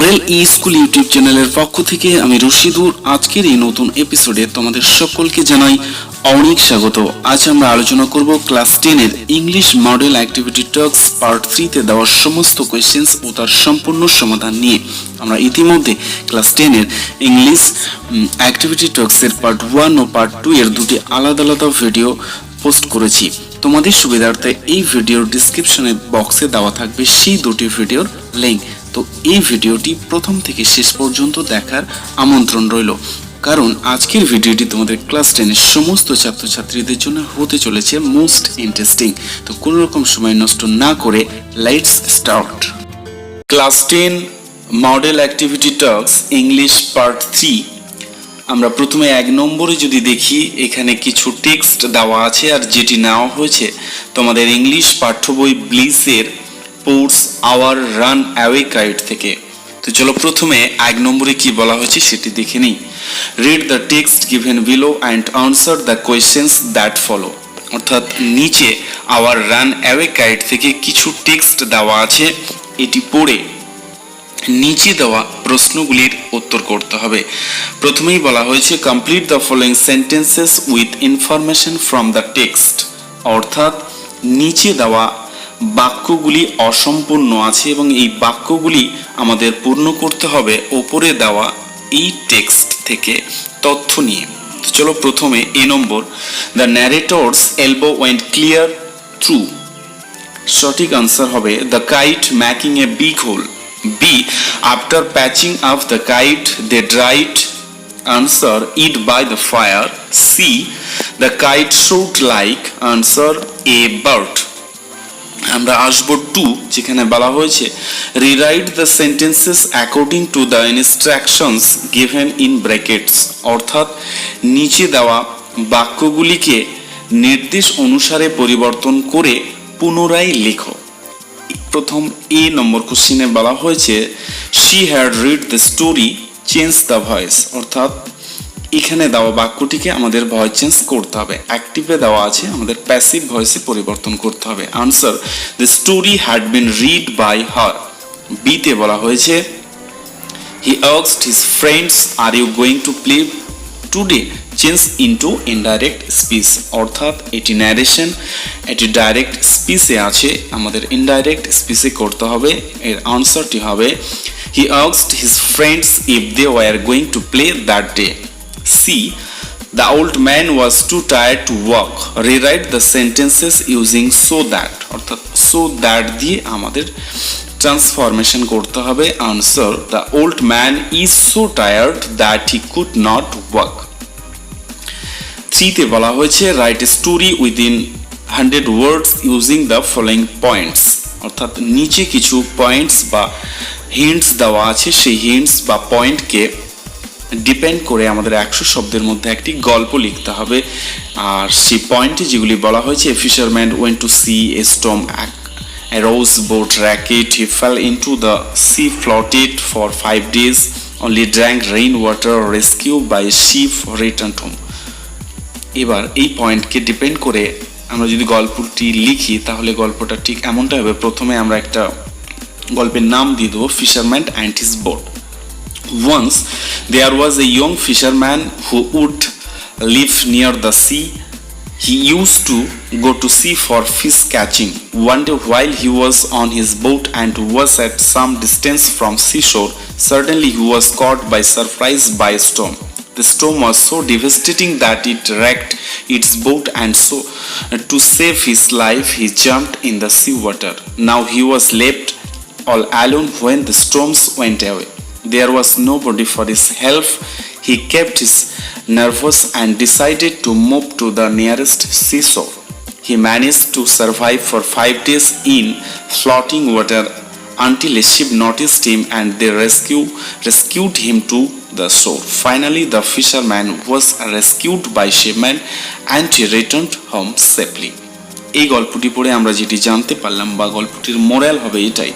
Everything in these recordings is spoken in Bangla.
আরএল ই স্কুল ইউটিউব চ্যানেলের পক্ষ থেকে আমি রশিদুর। আজকের এই নতুন এপিসোডে তোমাদের সকলকে জানাই অনেক স্বাগত। আজ আমরা আলোচনা করব ক্লাস 10 এর English model activity task part 3 তে দেওয়া সমস্ত কোয়েশ্চেন্স ও তার সম্পূর্ণ সমাধান নিয়ে। আমরা ইতিমধ্যে ক্লাস 10 এর ইংলিশ অ্যাক্টিভিটি টাস্কের পার্ট 1 ও পার্ট 2 এর দুটি আলাদা আলাদা ভিডিও পোস্ট করেছি। তোমাদের সুবিধার্থে এই ভিডিওর ডেসক্রিপশনে বক্সে দেওয়া থাকবে সেই দুটি ভিডিওর লিংক। তো এই ভিডিওটি প্রথম থেকে শেষ পর্যন্ত দেখার আমন্ত্রণ রইল, কারণ আজকের ভিডিওটি তোমাদের ক্লাস 10 এর সমস্ত ছাত্রছাত্রীদের জন্য হতে চলেছে মোস্ট ইন্টারেস্টিং। তো কোনো রকম সময় নষ্ট না করে let's start. Class 10 model activity task English part 3। আমরা প্রথমে 1 নম্বরে যদি দেখি, এখানে কিছু টেক্সট দেওয়া আছে আর যেটি নেওয়া হয়েছে তোমাদের ইংলিশ পাঠ্য বই ব্লিসের ports our run away guide থেকে। তো চলো প্রথমে 1 নম্বরে কি বলা হয়েছে সেটি দেখে নিই। Read the text given below and answer the questions that follow. অর্থাৎ নিচে আওয়ার রান অ্যাওয়ে গাইড থেকে কিছু টেক্সট দেওয়া আছে, এটি পড়ে নিচে দেওয়া প্রশ্নগুলির উত্তর করতে হবে। প্রথমেই বলা হয়েছে complete the following sentences with information from the text. অর্থাৎ নিচে দেওয়া বাক্যগুলি অসম্পূর্ণ আছে এবং এই বাক্যগুলি আমাদের পূর্ণ করতে হবে ওপরে দেওয়া এই টেক্সট থেকে তথ্য নিয়ে। তো চলো প্রথমে A number, the narrator's elbow went clear through. সঠিক আনসার হবে the kite making a big hole. B. After patching up the kite, they dried. Answer, eat by the fire. C. The kite soared like. Answer, a bird. আমরা আসবো 2, যেখানে বলা হয়েছে rewrite the sentences according to the instructions given in brackets. অর্থাৎ নিচে দেওয়া বাক্যগুলিকে নির্দেশ অনুসারে পরিবর্তন করে পুনরায় লেখো। প্রথম এ নম্বর কোশ্চিনে বলা হয়েছে she had read the story, change the voice. অর্থাৎ এখানে দেওয়া বাক্যটিকে আমাদের ভয়েস চেঞ্জ করতে হবে। অ্যাক্টিভে দেওয়া আছে, আমাদের প্যাসিভ ভয়েসে পরিবর্তন করতে হবে। Answer, the story had been read by her. বিতে বলা হয়েছে he asked his friends are you going to play today, change into indirect speech. অর্থাৎ এটি ন্যারেশন, এটি ডাইরেক্ট স্পিচে আছে, আমাদের ইনডাইরেক্ট স্পিচে করতে হবে। এর আনসারটি হবে he asked his friends if they were going to play that day. C, the old man was too tired to walk. Rewrite the sentences using so that. অর্থাৎ সো দ্যাট দিয়ে আমাদের ট্রান্সফরমেশন করতে হবে। Answer, the old man is so tired that he could not walk. 3তে বলা হয়েছে write a story within 100 words using the following points. অর্থাৎ নিচে কিছু পয়েন্টস বা হিন্টস দেওয়া আছে, সেই হিন্টস বা পয়েন্টকে ডিপেন্ড করে আমাদের 100 শব্দের মধ্যে একটি গল্প লিখতে হবে। আর সেই পয়েন্টে যেগুলি বলা হয়েছে, a fisherman went to sea a storm arose boat wrecked, he fell into the sea, floated for 5 days, only drank rainwater, rescued by a sheep, returned home. এবার এই পয়েন্টকে ডিপেন্ড করে আমরা যদি গল্পটি লিখি তাহলে গল্পটা ঠিক এমনটা হবে। প্রথমে আমরা একটা গল্পের নাম দিয়ে দেবো fisherman and his boat. Once there was a young fisherman who would live near the sea. He used to go to sea for fish catching. One day while he was on his boat and was at some distance from seashore, suddenly he was caught by surprise by a storm. The storm was so devastating that it wrecked its boat, and so to save his life he jumped in the sea water. Now he was left all alone when the storms went away. There was nobody for his help. He kept his nervous and decided to move to the nearest seashore. He managed to survive for 5 days in floating water until a ship noticed him and they rescued him to the shore. Finally, the fisherman was rescued by shipmen and he returned home safely. এই গল্পটি পড়ে আমরা যেটি জানতে পারলাম বা গল্পটির মোরাল হবে এটাই,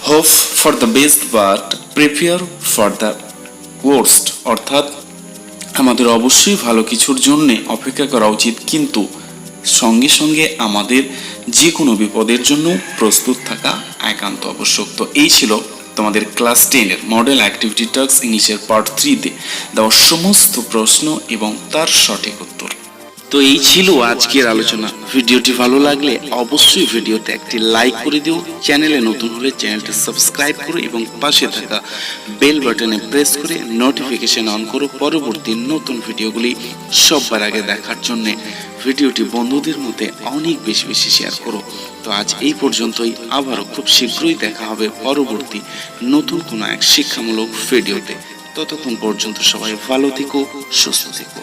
hope for the best but prepare for the worst. অর্থাৎ আমাদের অবশ্যই ভালো কিছুর জন্যে অপেক্ষা করা উচিত, কিন্তু সঙ্গে সঙ্গে আমাদের যে কোনো বিপদের জন্য প্রস্তুত থাকা একান্ত আবশ্যক। তো এই ছিল তোমাদের ক্লাস 10-এর মডেল অ্যাক্টিভিটি টাস্ক ইংলিশের পার্ট 3-তে দেওয়া সমস্ত প্রশ্ন এবং তার সঠিক উত্তর। তো এই ছিল আজকের আলোচনা। ভিডিওটি ভালো লাগলে অবশ্যই ভিডিওতে একটি লাইক করে দিও, চ্যানেলে নতুন হলে চ্যানেলটি সাবস্ক্রাইব করো এবং পাশে থাকা বেল বাটনে প্রেস করে নোটিফিকেশন অন করো পরবর্তী নতুন ভিডিওগুলি সবার আগে দেখার জন্য। ভিডিওটি বন্ধুদের মধ্যে অনেক বেশি বেশি শেয়ার করো। তো আজ এই পর্যন্তই, আবারও খুব শীঘ্রই দেখা হবে পরবর্তী নতুন কোনো এক শিক্ষামূলক ভিডিওতে। ততক্ষণ পর্যন্ত সবাই ভালো থেকো, সুস্থ থেকো।